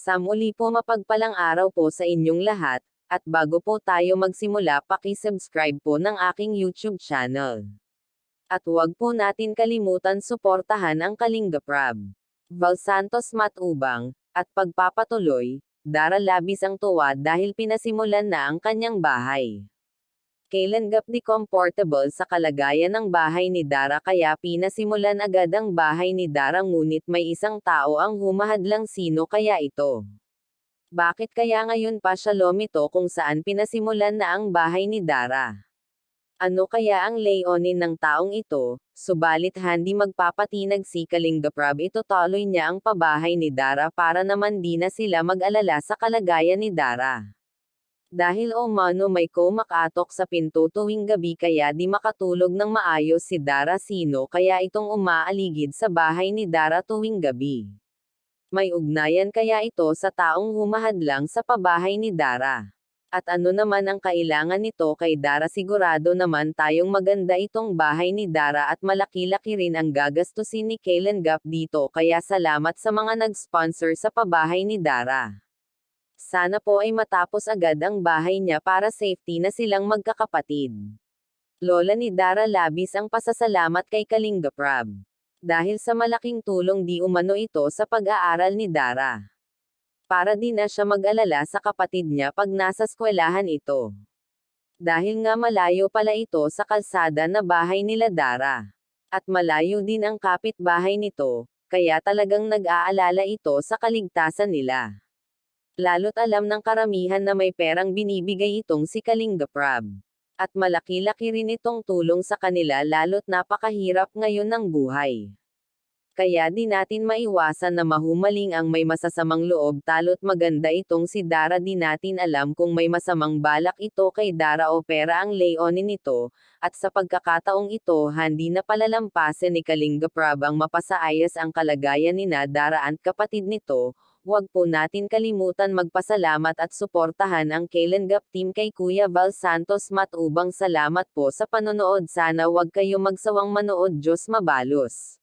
Sa muli po mapagpalang araw po sa inyong lahat, at bago po tayo magsimula paki-subscribe po ng aking YouTube channel. At huwag po natin kalimutan suportahan ang Kalinga Prab, Val Santos Matubang, at pagpapatuloy, Dara labis ang tuwa dahil pinasimulan na ang kanyang bahay. Kalinga di comfortable sa kalagayan ng bahay ni Dara kaya pinasimulan agad ang bahay ni Dara ngunit may isang tao ang humahadlang sino kaya ito. Bakit kaya ngayon pa siya lumito kung saan pinasimulan na ang bahay ni Dara? Ano kaya ang layunin ng taong ito, subalit hindi magpapatinag si Kalinga Prab itutuloy niya ang pabahay ni Dara para naman di na sila mag-alala sa kalagayan ni Dara. Dahil umano may kumakatok sa pinto tuwing gabi kaya di makatulog ng maayos si Dara sino kaya itong umaaligid sa bahay ni Dara tuwing gabi. May ugnayan kaya ito sa taong humahadlang sa pabahay ni Dara. At ano naman ang kailangan nito kay Dara sigurado naman tayong maganda itong bahay ni Dara at malaki-laki rin ang gagastusin ni Kalinga dito kaya salamat sa mga nag-sponsor sa pabahay ni Dara. Sana po ay matapos agad ang bahay niya para safety na silang magkakapatid. Lola ni Dara labis ang pasasalamat kay Kalinga Prab. Dahil sa malaking tulong di umano ito sa pag-aaral ni Dara. Para di na siya mag-alala sa kapatid niya pag nasa eskwelahan ito. Dahil nga malayo pala ito sa kalsada na bahay nila Dara. At malayo din ang kapitbahay nito, kaya talagang nag-aalala ito sa kaligtasan nila. Lalo't alam ng karamihan na may perang binibigay itong si Kalinga Prab. At malaki-laki rin itong tulong sa kanila lalo't napakahirap ngayon ng buhay. Kaya di natin maiwasan na mahumaling ang may masasamang loob talo't maganda itong si Dara di natin alam kung may masamang balak ito kay Dara o pera ang layunin nito, at sa pagkakataong ito hindi na palalampasin ni Kalinga Prab ang mapasaayos ang kalagayan ni Dara at kapatid nito. Huwag po natin kalimutan magpasalamat at suportahan ang Kalinga team kay Kuya Val Santos Matubang. Salamat po sa panonood sana wag kayo magsawang manood Diyos mabalos.